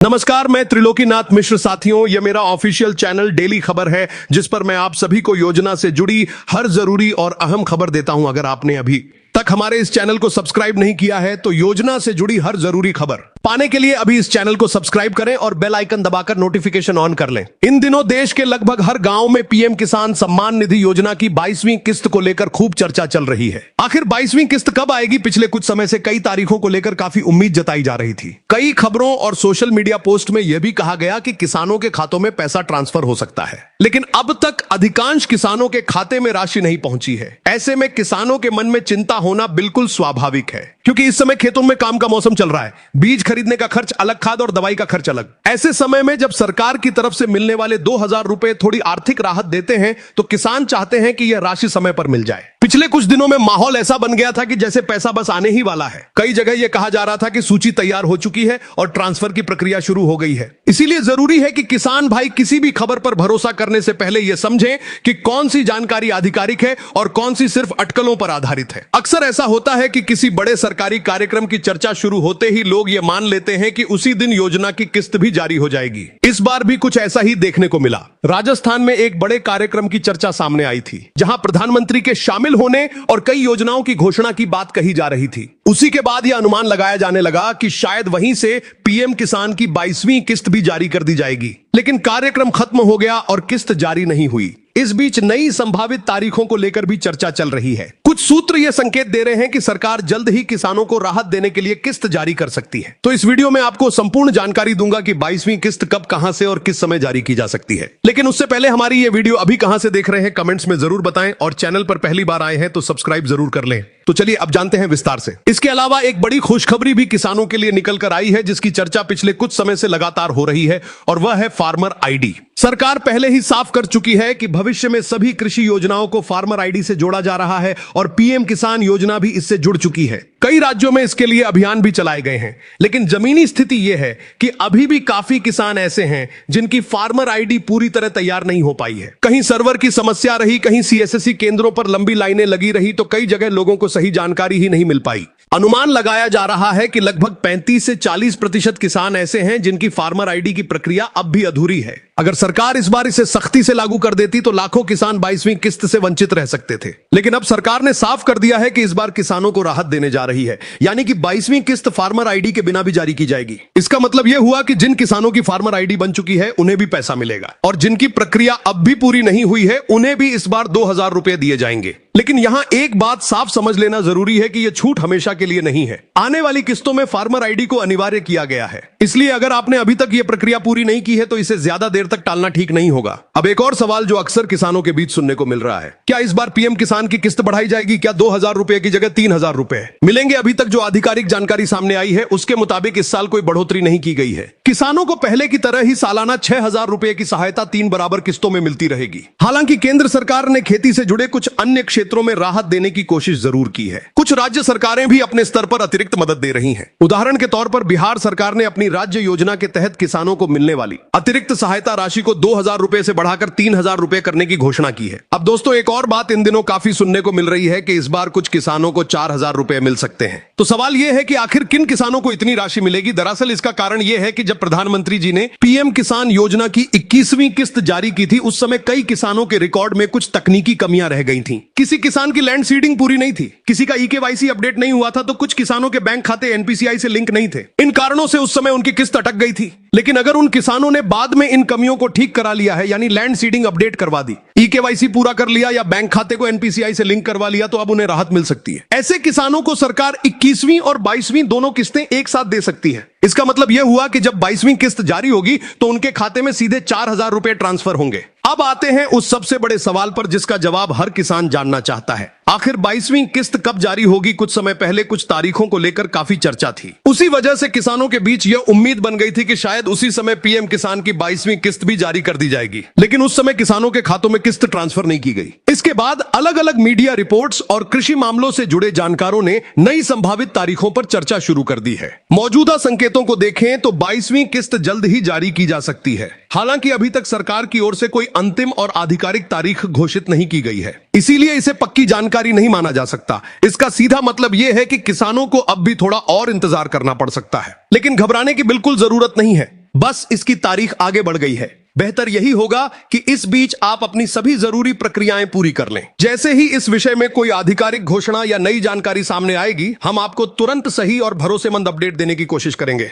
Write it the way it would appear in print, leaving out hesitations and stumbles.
नमस्कार, मैं त्रिलोकीनाथ मिश्र। साथियों, यह मेरा ऑफिशियल चैनल डेली खबर है जिस पर मैं आप सभी को योजना से जुड़ी हर जरूरी और अहम खबर देता हूं। अगर आपने अभी तक हमारे इस चैनल को सब्सक्राइब नहीं किया है तो योजना से जुड़ी हर जरूरी खबर पाने के लिए अभी इस चैनल को सब्सक्राइब करें और बेल आइकन दबाकर नोटिफिकेशन ऑन कर लें। इन दिनों देश के लगभग हर गांव में पीएम किसान सम्मान निधि योजना की 22वीं किस्त को लेकर खूब चर्चा चल रही है। आखिर 22वीं किस्त कब आएगी? पिछले कुछ समय से कई तारीखों को लेकर काफी उम्मीद जताई जा रही थी। कई खबरों और सोशल मीडिया पोस्ट में यह भी कहा गया कि किसानों के खातों में पैसा ट्रांसफर हो सकता है, लेकिन अब तक अधिकांश किसानों के खाते में राशि नहीं पहुंची है। ऐसे में किसानों के मन में चिंता होना बिल्कुल स्वाभाविक है, क्योंकि इस समय खेतों में काम का मौसम चल रहा है। बीज खरीदने का खर्च अलग, खाद और दवाई का खर्च अलग। ऐसे समय में जब सरकार की तरफ से मिलने वाले 2000 रुपए थोड़ी आर्थिक राहत देते हैं तो किसान चाहते हैं कि यह राशि समय पर मिल जाए। पिछले कुछ दिनों में माहौल ऐसा बन गया था कि जैसे पैसा बस आने ही वाला है। कई जगह यह कहा जा रहा था कि सूची तैयार हो चुकी है और ट्रांसफर की प्रक्रिया शुरू हो गई है। इसीलिए जरूरी है कि किसान भाई किसी भी खबर पर भरोसा करने से पहले यह समझें कि कौन सी जानकारी आधिकारिक है और कौन सी सिर्फ अटकलों पर आधारित है। अक्सर ऐसा होता है कि किसी बड़े सरकारी कार्यक्रम की चर्चा शुरू होते ही लोग यह मान लेते हैं कि उसी दिन योजना की किस्त भी जारी हो जाएगी। इस बार भी कुछ ऐसा ही देखने को मिला। राजस्थान में एक बड़े कार्यक्रम की चर्चा सामने आई थी, जहां प्रधानमंत्री के शामिल होने और कई योजनाओं की घोषणा की बात कही जा रही थी। उसी के बाद यह अनुमान लगाया जाने लगा कि शायद वहीं से पीएम किसान की 22वीं किस्त भी जारी कर दी जाएगी, लेकिन कार्यक्रम खत्म हो गया और किस्त जारी नहीं हुई। इस बीच नई संभावित तारीखों को लेकर भी चर्चा चल रही है। कुछ सूत्र यह संकेत दे रहे हैं कि सरकार जल्द ही किसानों को राहत देने के लिए किस्त जारी कर सकती है। तो इस वीडियो में आपको संपूर्ण जानकारी दूंगा कि 22वीं किस्त कब, कहां से और किस समय जारी की जा सकती है। लेकिन उससे पहले हमारी यह वीडियो अभी कहां से देख रहे हैं कमेंट्स में जरूर बताएं, और चैनल पर पहली बार आए हैं तो सब्सक्राइब जरूर कर लें। तो चलिए अब जानते हैं विस्तार से। इसके अलावा एक बड़ी खुशखबरी भी किसानों के लिए निकल कर आई है, जिसकी चर्चा पिछले कुछ समय से लगातार हो रही है, और वह है फार्मर आईडी। सरकार पहले ही साफ कर चुकी है कि भविष्य में सभी कृषि योजनाओं को फार्मर आईडी से जोड़ा जा रहा है, और पीएम किसान योजना भी इससे जुड़ चुकी है। कई राज्यों में इसके लिए अभियान भी चलाए गए हैं, लेकिन जमीनी स्थिति यह है कि अभी भी काफी किसान ऐसे हैं जिनकी फार्मर आईडी पूरी तरह तैयार नहीं हो पाई है। कहीं सर्वर की समस्या रही, कहीं सीएससी केंद्रों पर लंबी लाइनें लगी रही, तो कई जगह लोगों को सही जानकारी ही नहीं मिल पाई। अनुमान लगाया जा रहा है कि लगभग 35 से 40% किसान ऐसे हैं जिनकी फार्मर आईडी की प्रक्रिया अब भी अधूरी है। अगर सरकार इस बार इसे सख्ती से लागू कर देती तो लाखों किसान 22वीं किस्त से वंचित रह सकते थे, लेकिन अब सरकार ने साफ कर दिया है कि इस बार किसानों को राहत देने जा रही है, यानी कि 22वीं किस्त फार्मर आईडी के बिना भी जारी की जाएगी। इसका मतलब यह हुआ कि जिन किसानों की फार्मर आईडी बन चुकी है उन्हें भी पैसा मिलेगा, और जिनकी प्रक्रिया अब भी पूरी नहीं हुई है उन्हें भी इस बार 2000 रुपए दिए जाएंगे। लेकिन यहां एक बात साफ समझ लेना जरूरी है कि यह छूट हमेशा के लिए नहीं है। आने वाली किस्तों में फार्मर आईडी को अनिवार्य किया गया है, इसलिए अगर आपने अभी तक यह प्रक्रिया पूरी नहीं की है तो इसे ज्यादा देर तक टालना ठीक नहीं होगा। अब एक और सवाल जो अक्सर किसानों के बीच सुनने को मिल रहा है, क्या इस बार पीएम किसान की किस्त बढ़ाई जाएगी? क्या 2000 रुपए की जगह 3000 रुपए मिलेंगे? अभी तक जो आधिकारिक जानकारी सामने आई है उसके मुताबिक इस साल कोई बढ़ोतरी नहीं की गई है। किसानों को पहले की तरह ही सालाना 6000 रुपए की सहायता 3 बराबर किस्तों में मिलती रहेगी। हालांकि केंद्र सरकार ने खेती से जुड़े कुछ अन्य क्षेत्रों में राहत देने की कोशिश जरूर की है। कुछ राज्य सरकारें भी अपने स्तर पर अतिरिक्त मदद दे रही हैं। उदाहरण के तौर पर बिहार सरकार ने अपनी राज्य योजना के तहत किसानों को मिलने वाली अतिरिक्त सहायता राशि को 2000 रुपए से बढ़ाकर 3000 रुपए करने की घोषणा की है। अब दोस्तों, एक और बात इन दिनों काफी सुनने को मिल रही है कि इस बार कुछ किसानों को 4000 रुपए मिल सकते हैं। तो सवाल यह है कि आखिर किन किसानों को इतनी राशि मिलेगी? दरअसल इसका कारण यह है कि जब प्रधानमंत्री जी ने पीएम किसान योजना की 21वीं किस्त जारी की थी, उस समय कई किसानों के रिकॉर्ड में कुछ तकनीकी कमियां रह गई थी। किसी किसान की लैंड सीडिंग पूरी नहीं थी, किसी का ईकेवाईसी अपडेट नहीं हुआ था, तो कुछ किसानों के बैंक खाते एनपीसीआई से लिंक नहीं थे। इन कारणों से उस समय उनकी किस्त अटक गई थी। लेकिन अगर उन किसानों ने बाद में इन कमियों को ठीक करा लिया है, यानी लैंड सीडिंग अपडेट करवा दी, ईकेवाईसी पूरा कर लिया या बैंक खाते को एनपीसीआई से लिंक करवा लिया, तो अब उन्हें राहत मिल सकती है। ऐसे किसानों को सरकार 21वीं और 22वीं दोनों किस्तें एक साथ दे सकती है। इसका मतलब यह हुआ कि जब 22वीं किस्त जारी होगी तो उनके खाते में सीधे 4000 रुपए ट्रांसफर होंगे। अब आते हैं उस सबसे बड़े सवाल पर जिसका जवाब हर किसान जानना चाहता है। आखिर 22वीं किस्त कब जारी होगी? कुछ समय पहले कुछ तारीखों को लेकर काफी चर्चा थी। उसी वजह से किसानों के बीच यह उम्मीद बन गई थी कि शायद उसी समय पीएम किसान की 22वीं किस्त भी जारी कर दी जाएगी, लेकिन उस समय किसानों के खातों में किस्त ट्रांसफर नहीं की गई। इसके बाद अलग अलग मीडिया रिपोर्ट्स और कृषि मामलों से जुड़े जानकारों ने नई संभावित तारीखों पर चर्चा शुरू कर दी है। मौजूदा संकेतों को देखें तो 22वीं किस्त जल्द ही जारी की जा सकती है। हालांकि अभी तक सरकार की ओर से कोई अंतिम और आधिकारिक तारीख घोषित नहीं की गई है, इसीलिए इसे पक्की जानकारी नहीं माना जा सकता। इसका सीधा मतलब यह है कि किसानों को अब भी थोड़ा और इंतजार करना पड़ सकता है, लेकिन घबराने की बिल्कुल जरूरत नहीं है। बस इसकी तारीख आगे बढ़ गई है। बेहतर यही होगा कि इस बीच आप अपनी सभी जरूरी प्रक्रियाएं पूरी कर लें। जैसे ही इस विषय में कोई आधिकारिक घोषणा या नई जानकारी सामने आएगी, हम आपको तुरंत सही और भरोसेमंद अपडेट देने की कोशिश करेंगे।